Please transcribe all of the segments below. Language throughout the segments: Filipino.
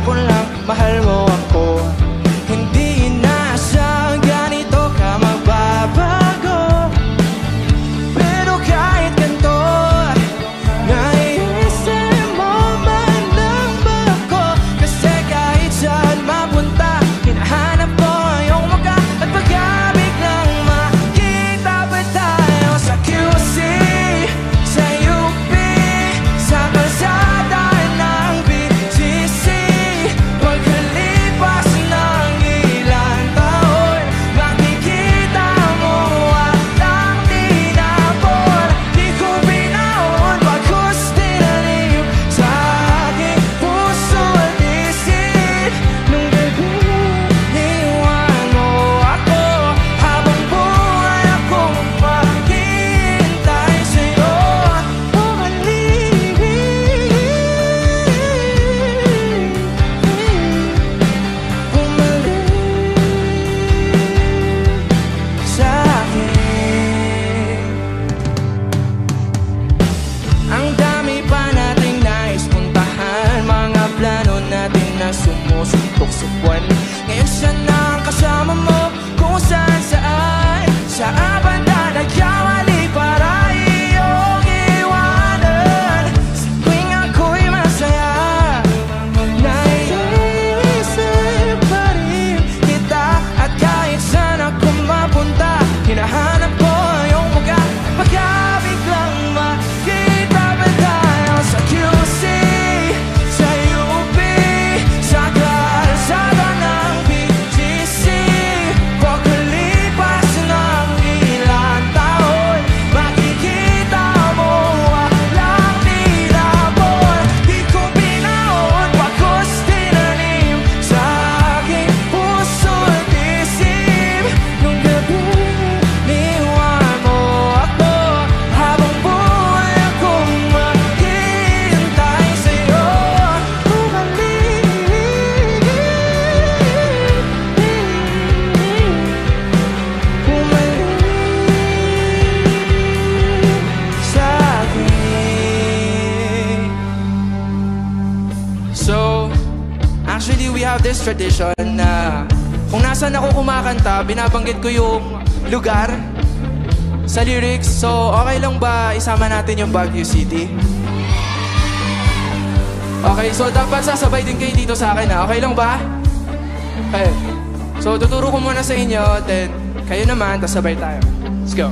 kahapon lang mahal mo ako. Hindi inaasang ganito ka magbabago. Pero kahit ganito, naiisip mo man lang ba ako? Kasi kahit saan mapunta, hinahanap ko yung mukha at pag-ibig lang makita ba tayo sa QC, sa UP, sa kalsada ng BGC. Pagkalipas ng ilang taon, makikita mo walang tinapon. Di ko binaon bagkus tinanim sa aking puso at isip. Nung gabi iniwan mo ako, habang buhay akong maghihintay sa'yo. Bumalik sa'kin. Ang dami pa nating nais puntahan, mga plano natin na sumusuntok sa buwan. Ngayon siya na ang kasama mo kung saan saan. Sa banda nagkamali para iyong iwanan. Sa tuwing ako'y masaya, naiisip pa rin kita. At kahit saan ako mapunta, hinahanap ko yung mukha. Pag-ibig lang makita ba tayo sa QC, sa UP, sa kalsada ng BGC. Pagkalipas ng ilang taon, makikita mo walang tinapon. Di ko binaon bagkus tinanim sa aking puso at isip. Nung gabi iniwan mo ako, habang buhay akong maghihintay sa'yo. Bumalik sa'kin. So, actually we have this tradition na kung nasan ako kumakanta, binabanggit ko yung lugar sa lyrics. So, okay lang ba isama natin yung Baguio City? Okay, so dapat sasabay din kayo dito sa akin, ha? Okay lang ba? Okay. So, tuturo ko muna sa inyo, then kayo naman, tas sabay tayo. Let's go.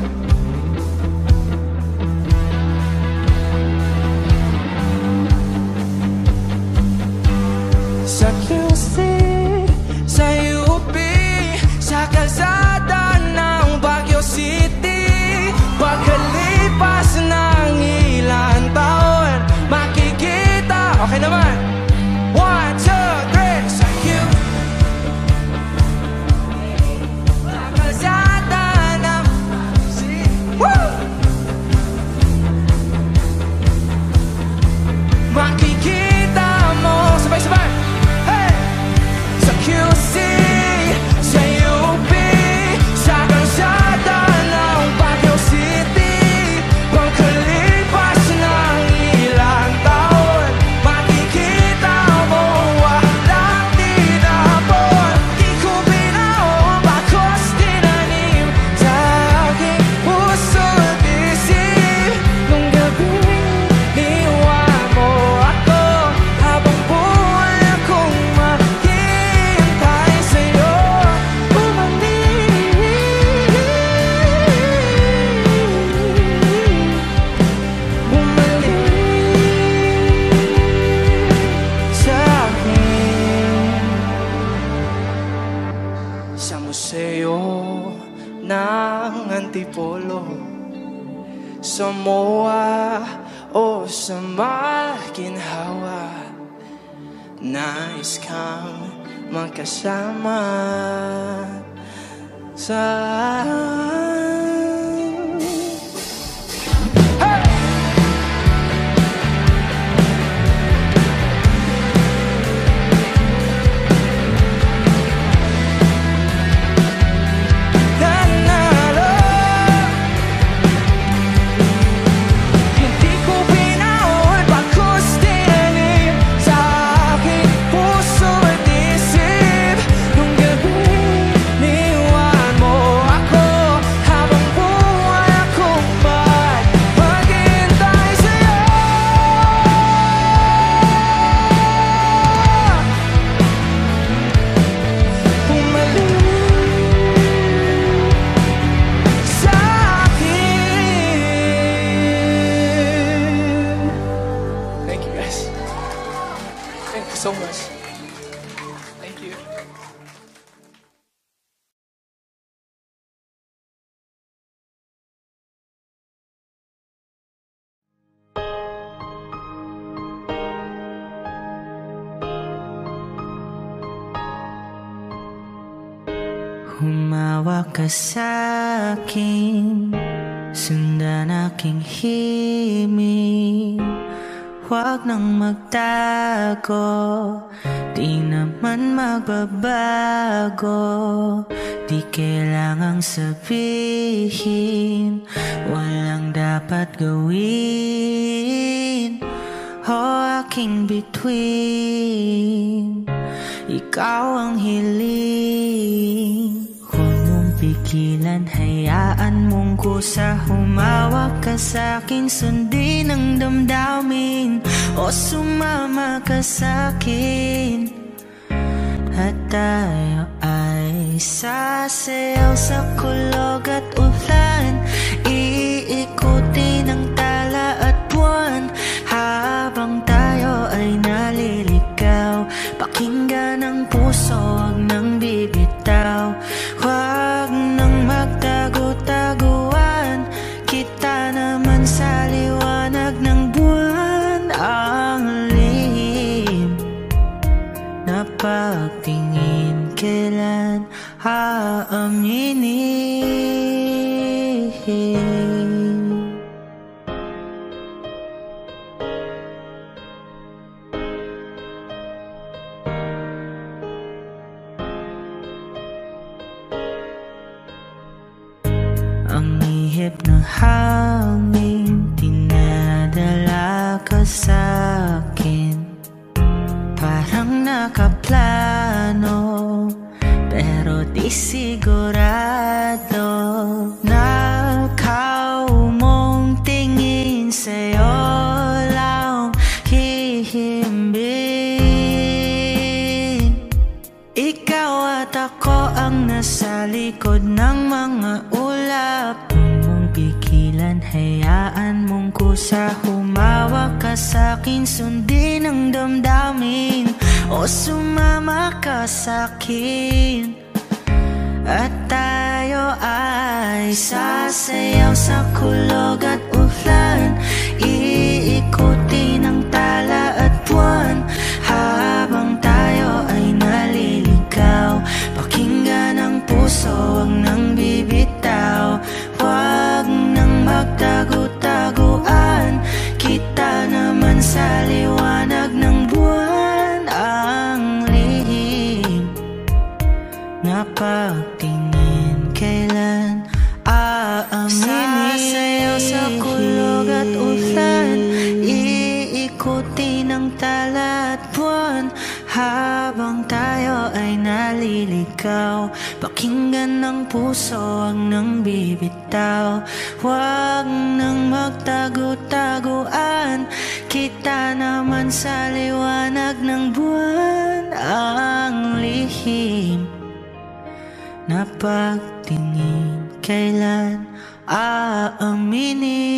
Sa QC, sa UP, sa kalsada ng Baguio City. Pagkalipas ng ilang taon, makikita. Okay naman. 1, 2, 3. Sa QC, sa kalsada ng BGC. Woo! Makikita mo. Sabay-sabay. Hey! Sa QC, sa UP, sa kalsada ng Baguio City. Pagkalipas ng ilang taon, makikita mo walang tinapon. Di ko binaon bagkus tinanim sa aking puso at isip. Nung gabi iniwan mo ako, habang buhay akong maghihintay sa'yo. Bumalik sa'kin. Sa museo ng Antipolo, sa MOA o sa Maginhawa, nais kang magkasama sa Hindi ko binaon bagkus tinanim sa aking puso Thank you so much. Thank you. Humawak ka sa'kin, sundan aking himig. Huwag nang magtago, di naman magbabago. Di kailangang sabihin, walang dapat gawin. O aking bituin, ikaw ang hiling. Huwag mong pigilan, hayaan mong kusa. Humawak ka sa'kin, sundin ang damdamin. O sumama ka sa'kin, at tayo ay sasayaw sa kulog at ulan. Iikutin ang tala at buwan, habang tayo ay naliligaw. Pakinggan ang puso, huwag nang bibitaw. Huwag nang magtago-taguan, kita naman sa liwanag ng buwan. Ang lihim na pagtingin, kailan aaminin? Ang ihip ng hangin, dinadala ka sa'kin. Parang nakaplano, pero di sigurado. Nakaw mong tingin, sa'yo lang hihimbing. Ikaw at ako ang nasa likod ng mga ulap. Huwag mong pigilan, hayaan mong kusa. Humawak ka sa'kin, sundin ang damdamin. O sumama ka sa'kin, at tayo ay sasayaw sa kulog at ulan. Iikutin ang tala at buwan, habang tayo ay naliligaw. Pakinggan ang puso, huwag nang bibitaw. Huwag nang magtago-taguan, kita naman sa liwanag ng buwan. Ang lihim na pagtingin, kailan aaminin? Sasayaw sa kulog at ulan, iikutin ang tala at buwan, habang tayo ay naliligaw. Pakinggan ng puso, huwag nang bibitaw. Huwag nang magtago-taguan, kita naman sa liwanag ng buwan. Ang lihim na pagtingin, kailan aaminin?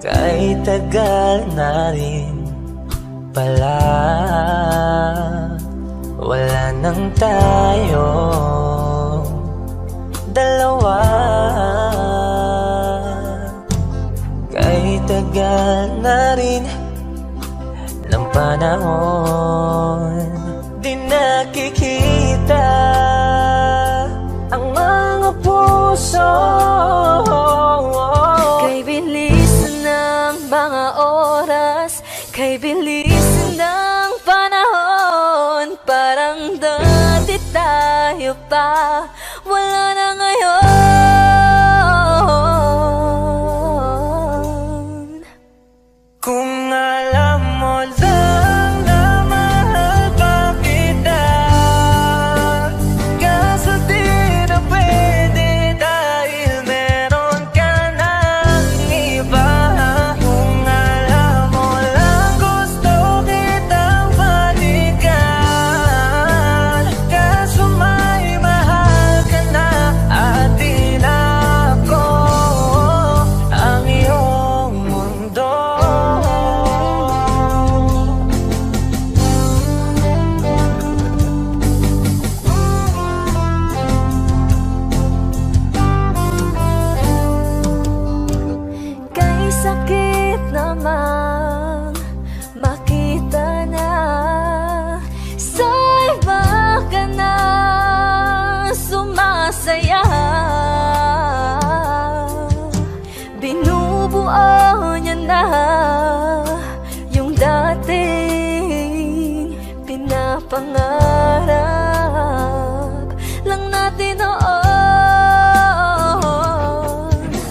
Kay tagal na rin pala, wala nang tayo dalawa. Kay tagal na rin ng panahon, di nakikita ang mga puso. Kay bilis ng mga oras, kay bilis ng panahon, parang dati tayo pa, wala na ngayon. Kung alam mo lang na mahal pangarap lang natin noon.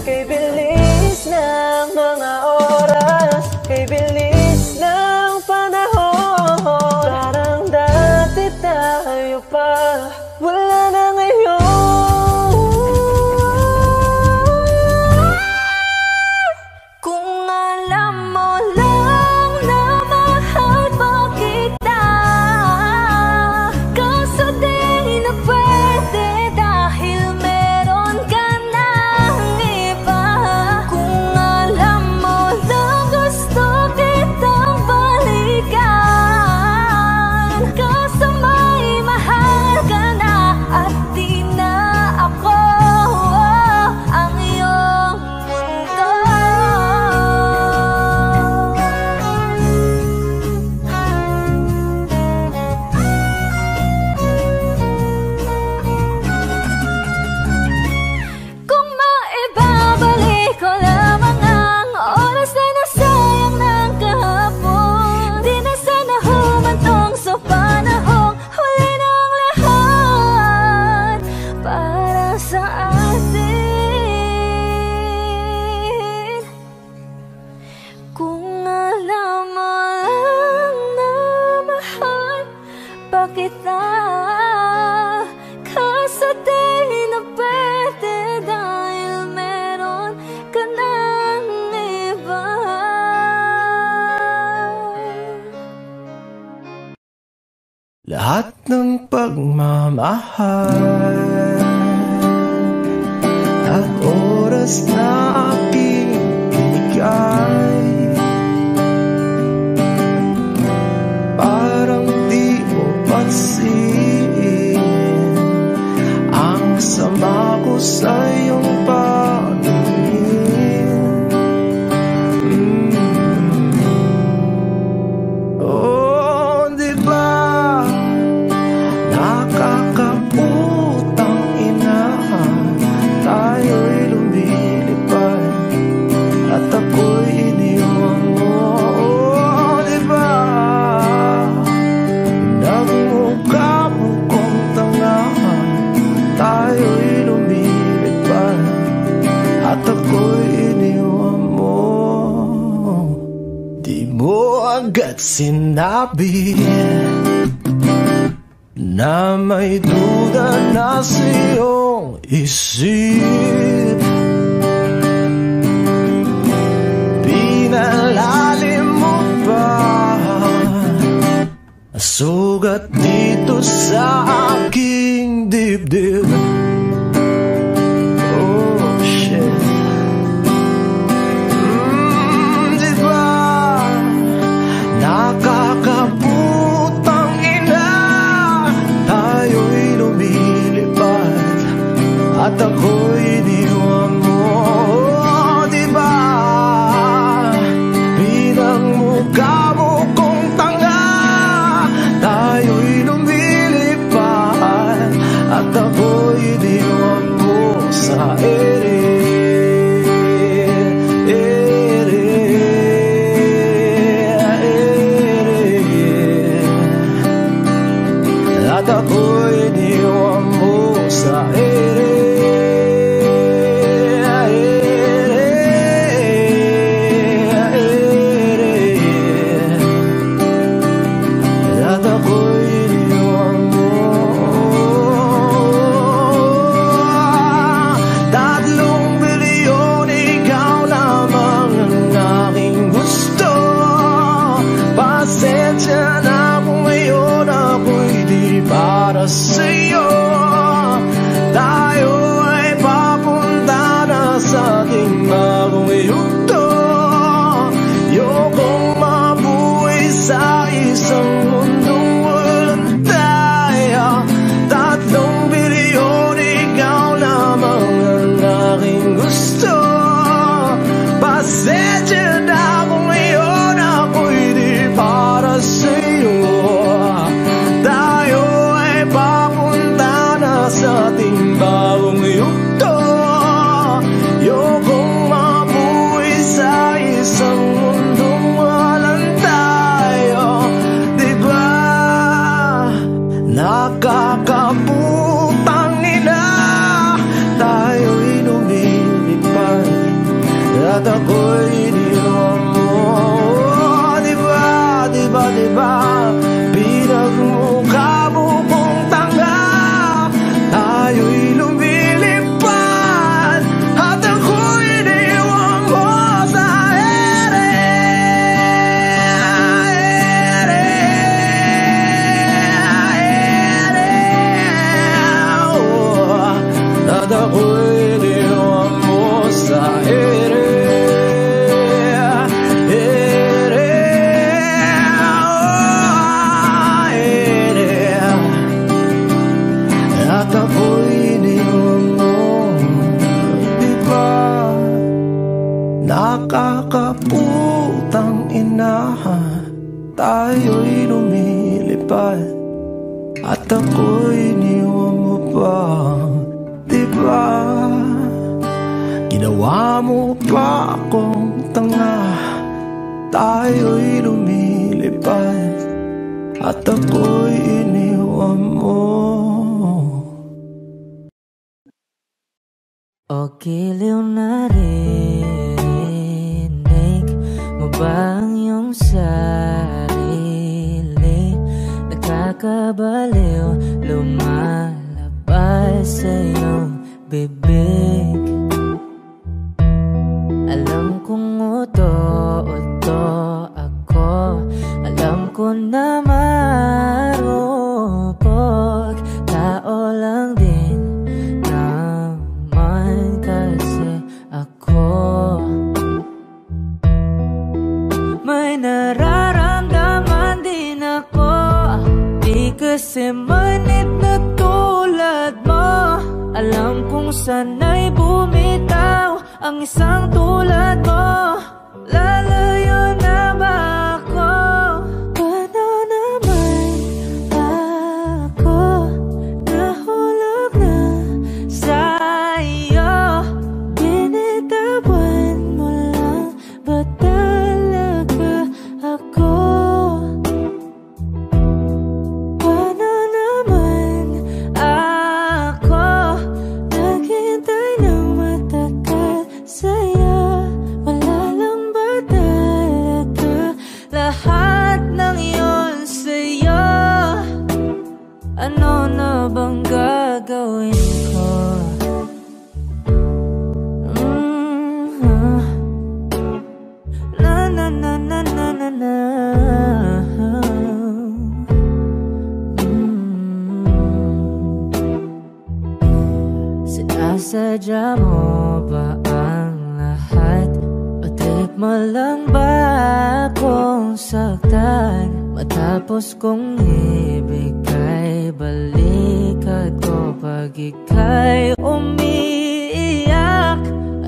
Kay bilis ng mga oras, kay bilis ng panahon, parang dati tayo pa, wala na ngayon. Kung alam mo lang na mahal pa kita, kaso di na pwede dahil meron ka ng iba. Kung alam mo lang gusto kitang balikan, kaso may mahal ka na at di na ako ang iyong mundo. Kung maibabalik ko lamang ang oras na nasayang ng kahapon, di na sana humantong sa panahong huli ng lahat para sa atin. Kung alam mo lang na mahal pa kita, kaso di na pwede dahil meron ka ng iba. Lahat ng pagmamahal at oras na aking binigay, parang di mo pansin ang sama ko sa iyong paningin. Oh, di ba nakakaputang ina, tayo'y lumilipad at ako'y iniwan mo. Oh, di ba nagmukha mo kong tanga, tayo'y lumilipad at ako'y iniwan mo. Di mo agad sinabi na may duda na sa iyong isip, pinalalim mo pa sugat dito sa aking dibdib. Oh shit. Di ba nakakaputang ina, tayo'y lumilipad at ako'y iniwan mo. Oh, di ba pinagmukha mo kong tanga, tayo'y lumilipad at ako'y iniwan mo sa ere. At ako'y iniwan mo sa ere. At ako'y iniwan mo. 3 bilyon, ikaw lamang ang aking gusto. Pasensya na kung ngayon ako'y di para sa'yo. Tayo ay papunta na sa ating bagong yugto. Ayokong mabuhay sa isang mundong walang tayo. 3 bilyon, ikaw lamang ang aking gusto. Pasensya na kung ngayon ako'y di para sa'yo. Tayo ay papunta na sa ating bahay. nakakaputang ina. Tayo'y lumilipad at ako'y iniwan mo. Diba, diba, diba, pinagmukha mo kong tanga. Tayo'y lumilipad at ako'y iniwan mo sa ere. At ako'y iniwan mo sa ere. At ako'y iniwan mo. Diba nakakaputang ina. Tayo'y lumilipad at ako'y iniwan mo pa. Diba ginawa mo pa akong tanga. Tayo'y lumilipad at ako'y iniwan mo. O giliw narinig mo ba ang iyong sarili? Nakakabaliw, lumalabas sa iyong bibig. Alam kong uto-uto ako, alam ko na marupok. Tao lang din naman kasi ako. May nararamdaman din ako, di kasi manit na tulad mo. Alam kong sana'y bumitaw ang isang tulad mo. Lalayo na ba ako? Paano naman ako nahulog na sa'yo? Binitawan mo lang ba talaga ako? Paano naman ako naghintay ng matagal sa'yo? Wala lang ba talaga lahat ng iyon sa'yo? Ano na bang gagawin ko? Na na na na na na na. Sinasadya mo ba ang lahat? O trip mo lang ba akong saktan? Matapos kong ibigay balikat ko pag ika'y umiiyak.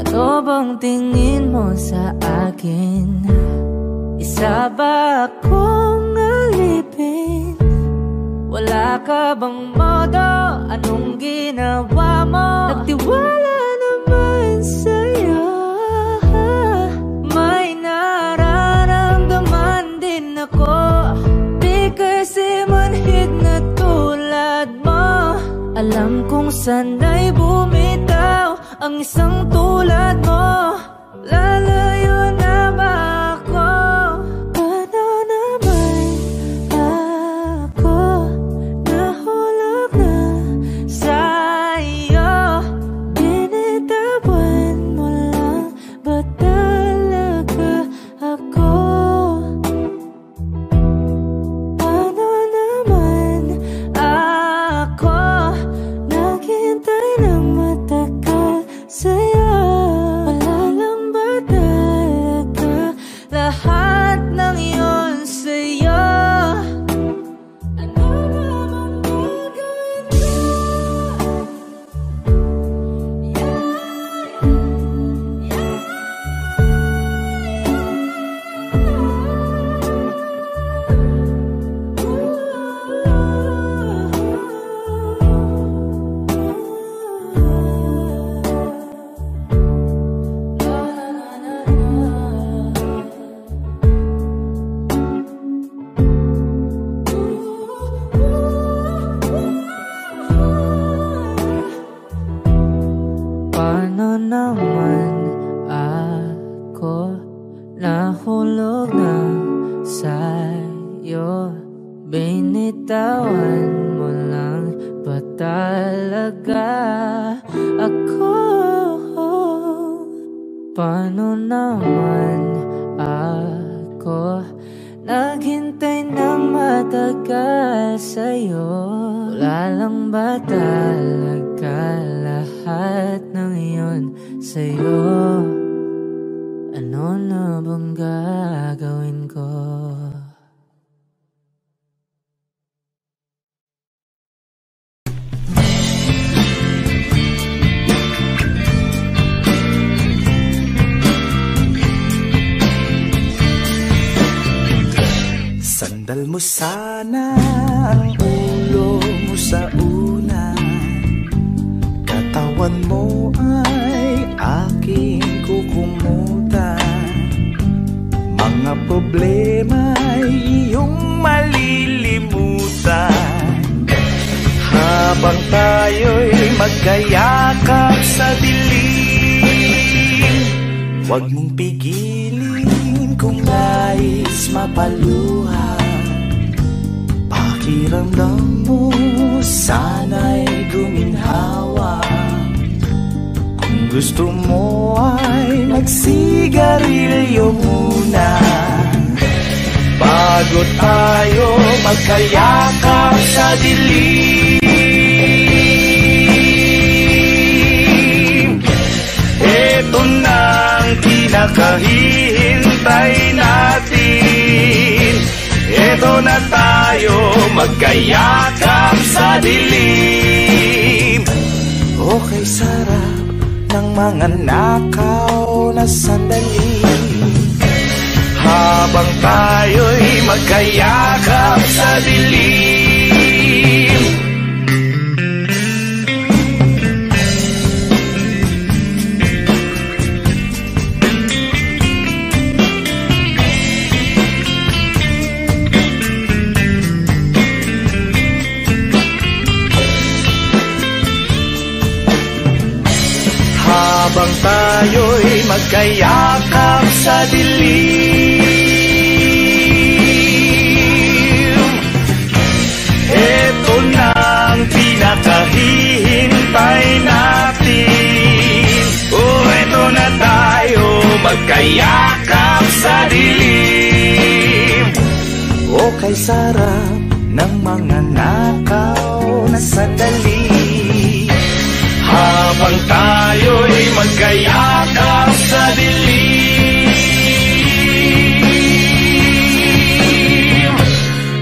Ano bang tingin mo sa akin? Isa ba akong alipin? Wala ka bang modo? Anong ginawa mo? Nagtiwala naman sa'yo. May nararamdaman din ako, di kasi manhid na tulad mo. Alam kong sana'y bumitaw ang isang tulad mo. Lalayo na ba ako? Paano naman ako nahulog na sa'yo? Binitawan mo lang ba talaga ako? Paano naman ako naghintay ng matagal sa'yo? Wala binitawan mo lang ba talaga ako? Paano naman ako naghintay na matagal sa'yo? Wala lang ba talaga lahat ng iyon sa'yo? Ano na bang gagawin ko? Sandal mo sana ang ulo mo sa unan, katawan mo ay aking kukumutan. Mga problema ay iyong malilimutan, habang tayo'y magkayakap sa dilim. Huwag mong pigilin kung nais mapaluha. Pakiramdam mo sana'y guminhawa. Kung gusto mo ay magsigarilyo muna bago tayo magkayakap sa dilim. Ito na ang pinakahihintay natin. Ito na tayo magkayakap sa dilim. Okay, sarap ng mga nakaw na sandali, habang tayo'y magkayakap sa dilim. Habang tayo'y magkayakap sa dilim, eto na ang pinakahihintay natin. Eto na tayo magkayakap sa dilim. Okay, sarap ng mga nakaw na sandali, habang tayo'y magkayakap sa dilim.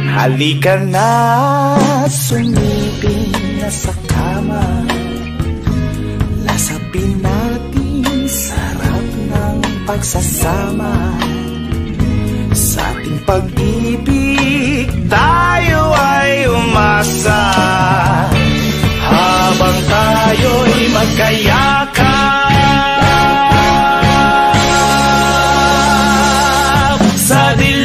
Halika na, sumipin na sa kama. Lasapin natin sarap ng pagsasama. Sa ating pag-ibig tayo ay umasa, habang tayo'y magkayakap sa dilim.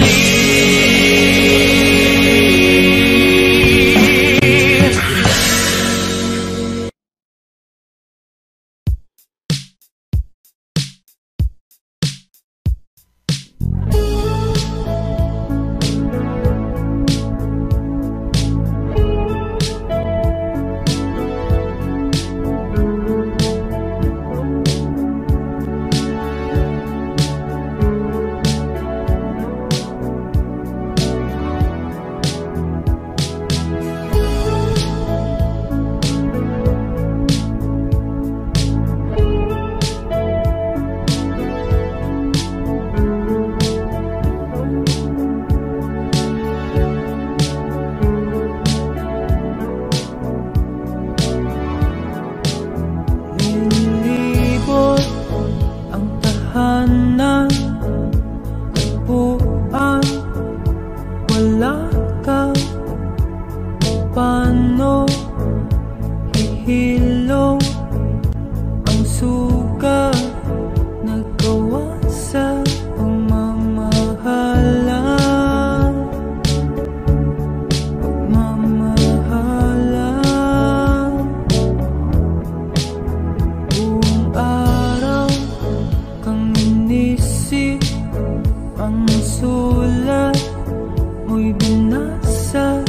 Ang sulat mo'y binasa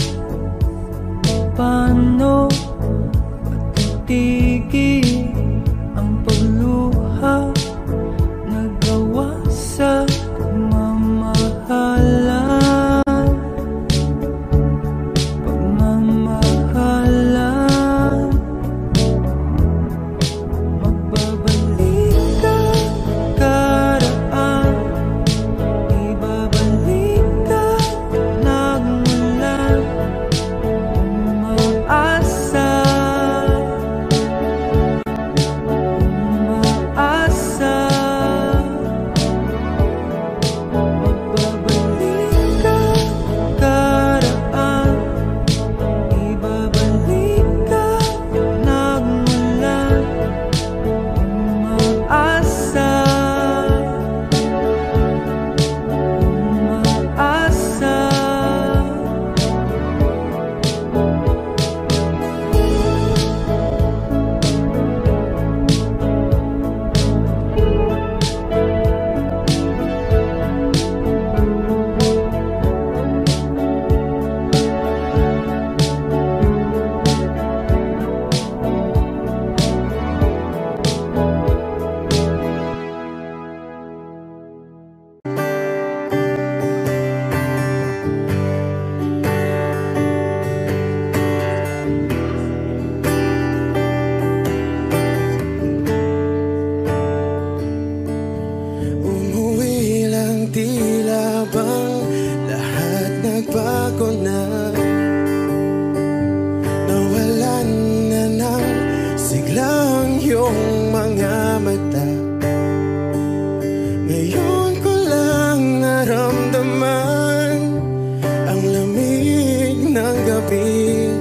gabi,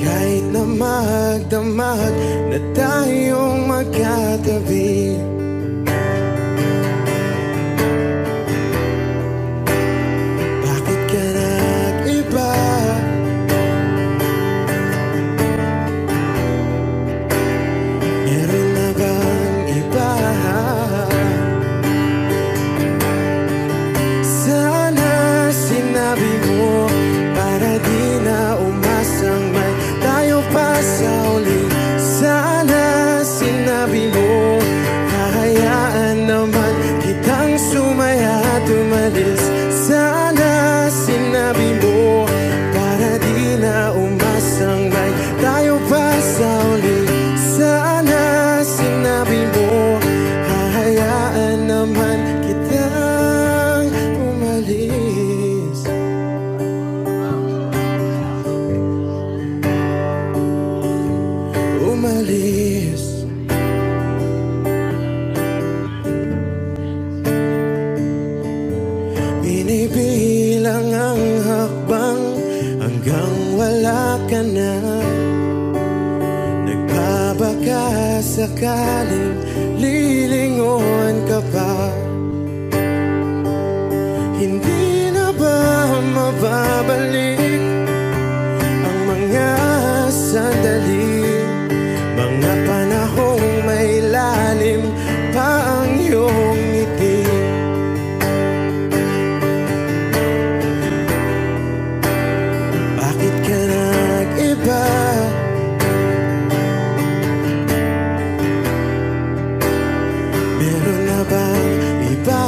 kahit na magdamag na tayong magkatabi. Bakit ka nag-iba? Meron na bang iba? Sana sinabi mo para di na umasang may tayo pa sa uli. Sana sinabi mo, hahayaan naman kitang sumaya at umalis. Sana sinabi mo para di na umasang may tayo pa sa uli. Sana sinabi mo, hahayaan naman kitang umalis. Umalis. Binibilang ang hakbang hanggang wala ka na. Nagbabaka sakaling lilingon ka pa. Hindi na ba mababalik ang mga sandali, mga panahong may lalim pa ang iyong ngiti? Bakit ka nag-iba? Meron na bang iba?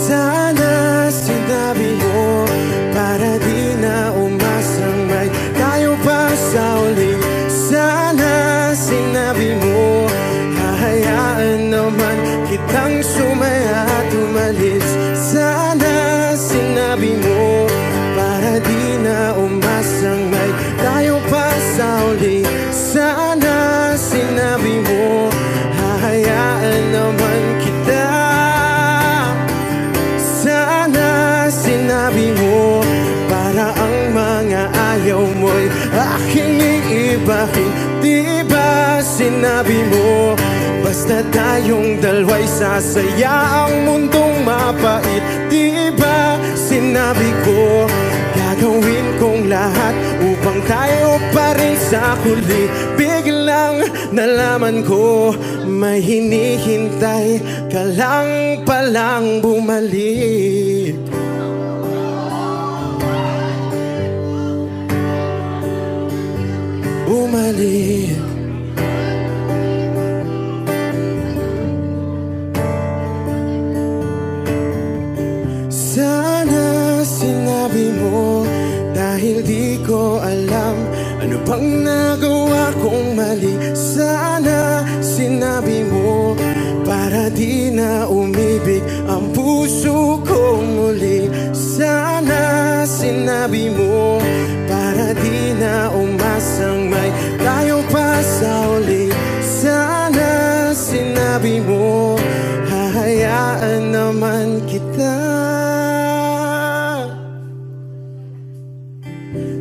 Sana sinabi mo para di na umasang may tayo pa sa uli. Sana sinabi mo, hahayaan naman kitang sumaya at umalis. Sana sinabi mo para di na umasang may tayo pa sa uli. Sana sinabi mo, hahayaan naman kita. Sana sinabi mo para ang mga ayaw mo'y aking iibahin. Di ba sinabi mo, basta tayong dalawa'y sasaya ang mundong mapait? Di ba sinabi ko, gagawin kong lahat upang tayo pa rin sa huli? Biglang nalaman ko, may hinihintay ka lang palang bumalik. Bumalik. Sana sinabi mo, dahil di ko alam ano bang nagawa kong mali. Sana sinabi mo para di na umibig ang puso kong muli. Sana sinabi mo para di na umasang may tayo pa sa uli. Sana sinabi mo, hahayaan naman kita.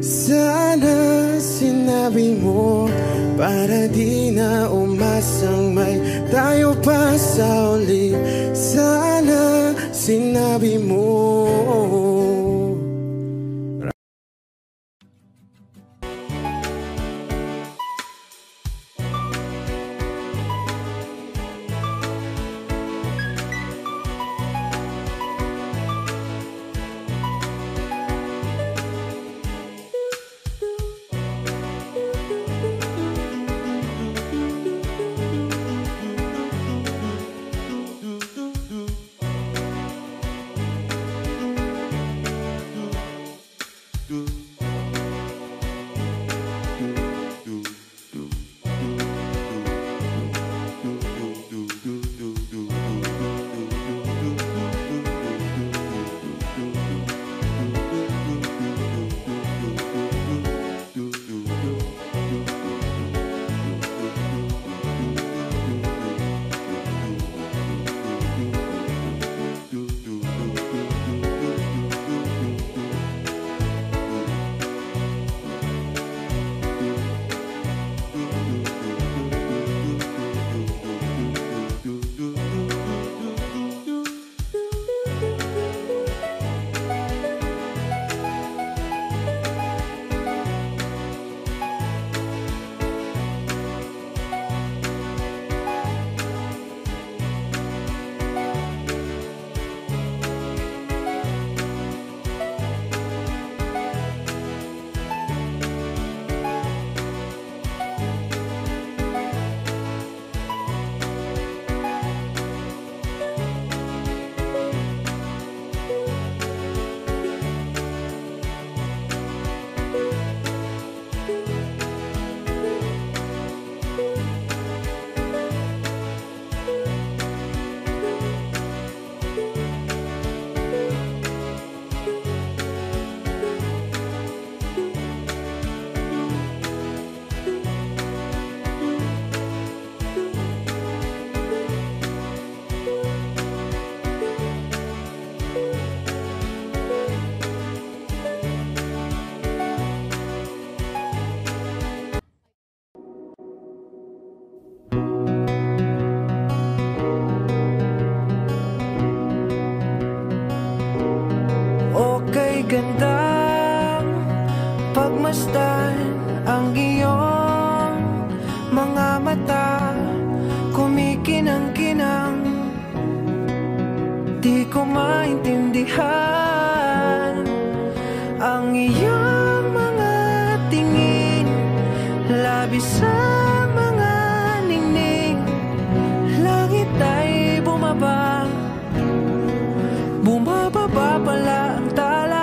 Sana sinabi mo para di na umasang may tayo pa sa uli. Sana sinabi mo. gandang pagmasdan ang iyong mga mata, kumikinang-kinang. Di ko maintindihan ang iyong mga tingin, labis sa mga ningning. Langit ay bumaba, bumababa pala ang tala.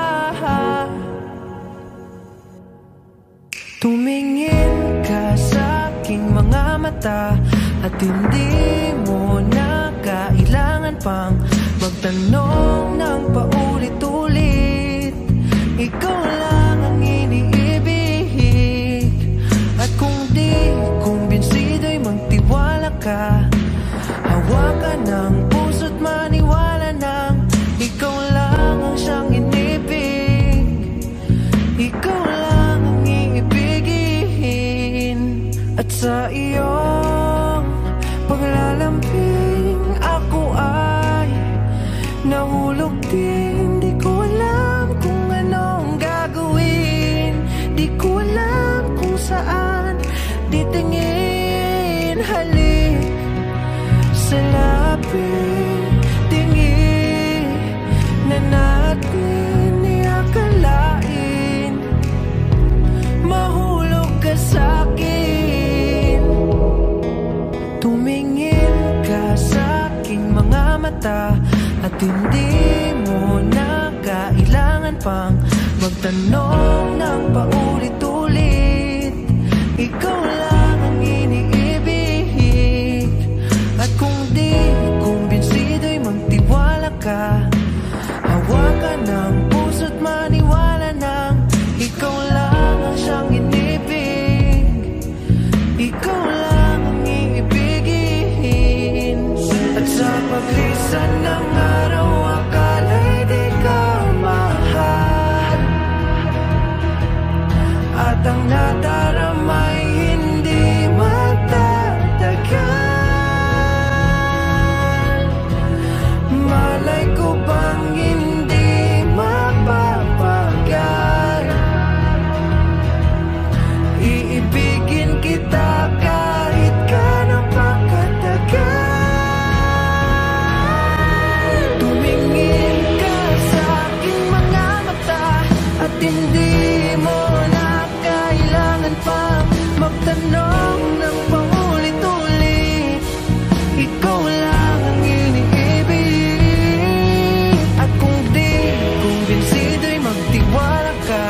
Tumingin ka sa aking mga mata at hindi mo na kailangan pang magtanong ng paulit-ulit. Ikaw lang ang iniibig, at kung di kumbinsido'y magtiwala ka. Hawakan ng puso't maniwala nang ikaw lang ang siyang inibig. Ikaw lang ang iibigin, at sa iyong paglalambing ako ay nahulog din. Di ko alam kung anong gagawin, di ko alam kung saan titingin. Halik sa lapit, tingin na natin iakalain. Mahulog ka sa'kin. Tumingin ka sa aking mga mata at hindi mo na kailangan pang magtanong ng paulit-ulit. Ikaw lang ang iniibig, at kung di kumbinsido'y magtiwala ka. Hawakan ng puso't maniwala nang ikaw lang ang siyang inibig. Ikaw lang ang iibigin, at sa paglisan ng araw akala'y di ka mahal, at ang nadaramay hindi matatagal. Malay ko bang hindi mapapagal, iibigin kita kahit ganong pakatagal. Tumingin ka sa aking mga mata at hindi mo na kailangan pang magtanong ng paulit-ulit. Ikaw lang ang iniibig, at kung di kumbinsido'y magtiwala ka.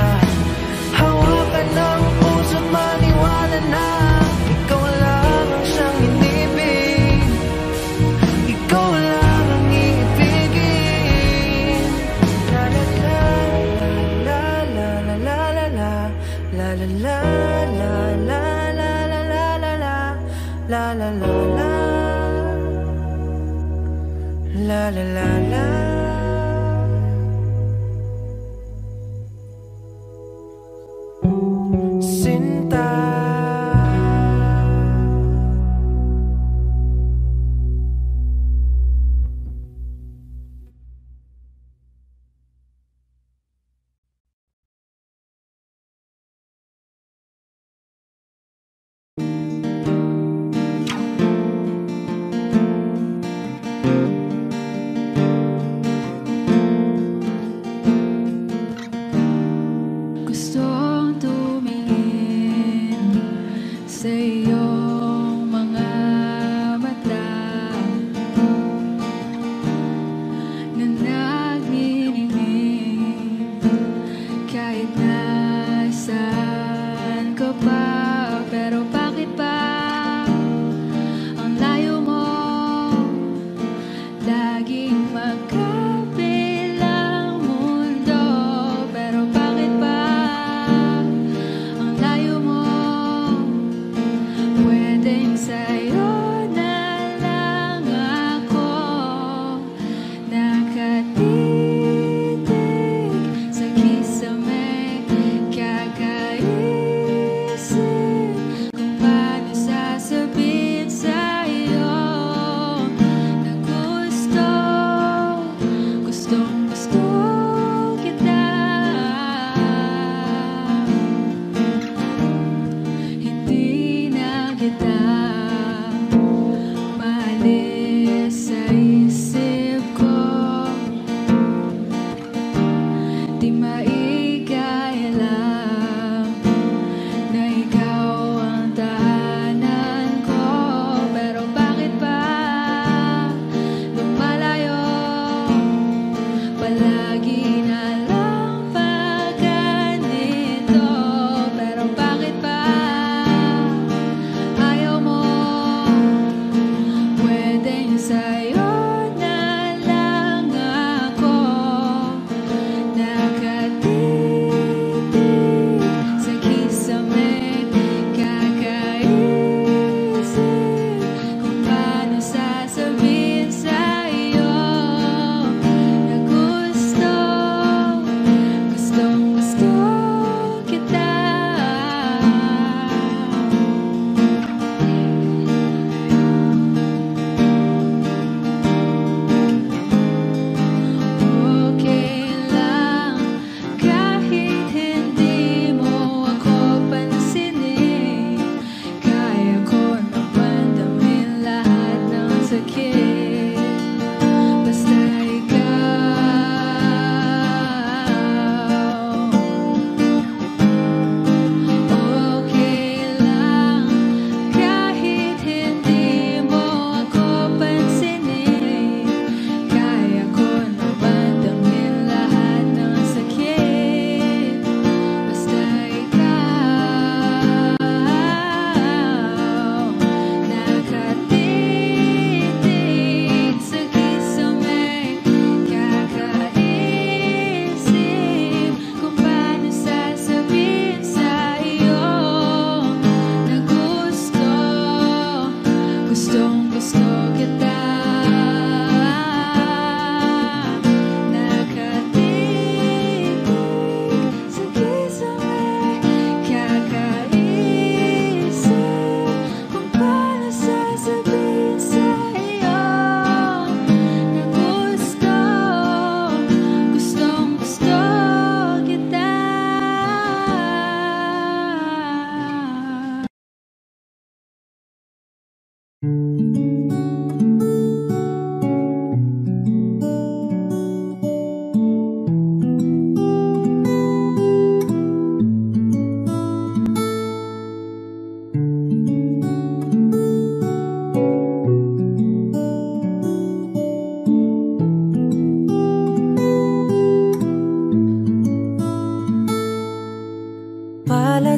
Hawakan ng puso't maniwala na ikaw lang ang siyang inibig. Ikaw lang ang iibigin. La la la la la la la.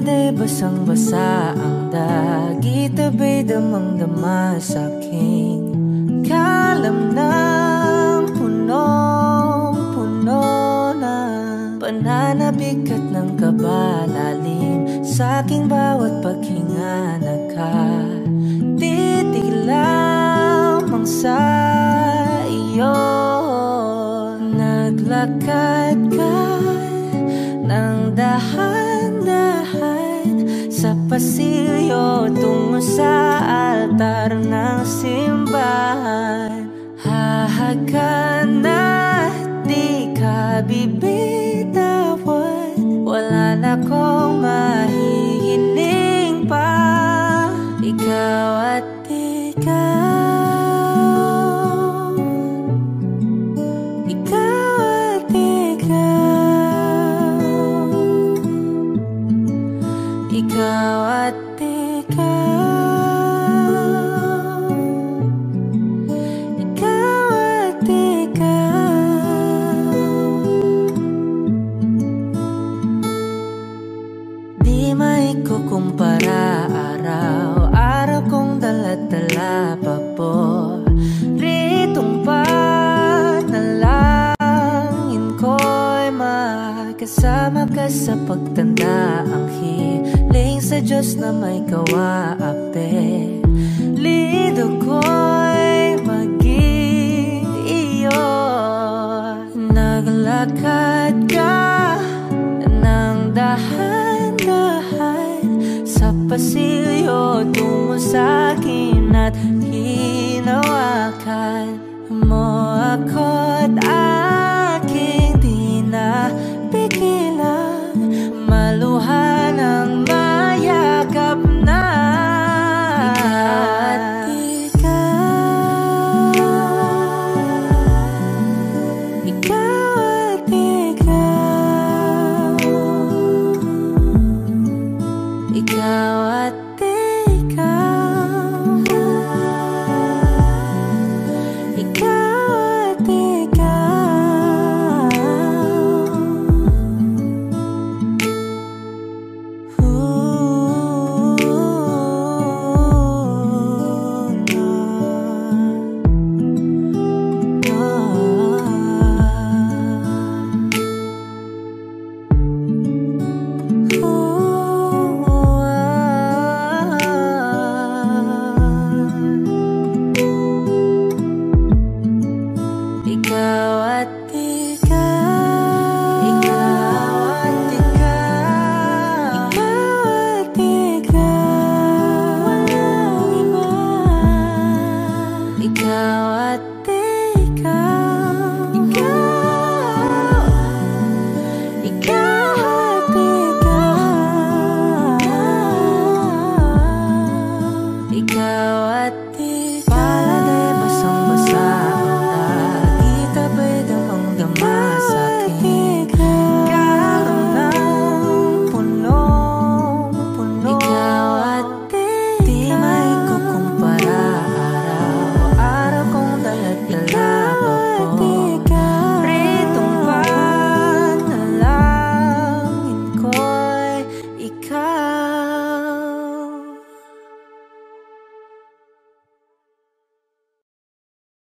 Everyday basang-basa ang dagit, abay damang-dama sa aking kalam ng punong-puno na pananabik at ng kabalalim sa aking bawat paghinga. Nakatitig lamang sa iyo, naglakad ka ng dahan-dahan sa pasilyo tungo sa altar ng simbahan. Hahagan at di ka bibitawan, wala na kong mahihiling pa. Ikaw at ikaw, ikaw at ikaw, ikaw at ikaw, ikaw at ikaw. Di maikukumpara araw-araw kong dala-dala paboritong panalangin ko'y makasama ka sa pagtanda. Ang hiling sa Diyos na may kawaape, lido ko'y maging iyo. Naglakad ka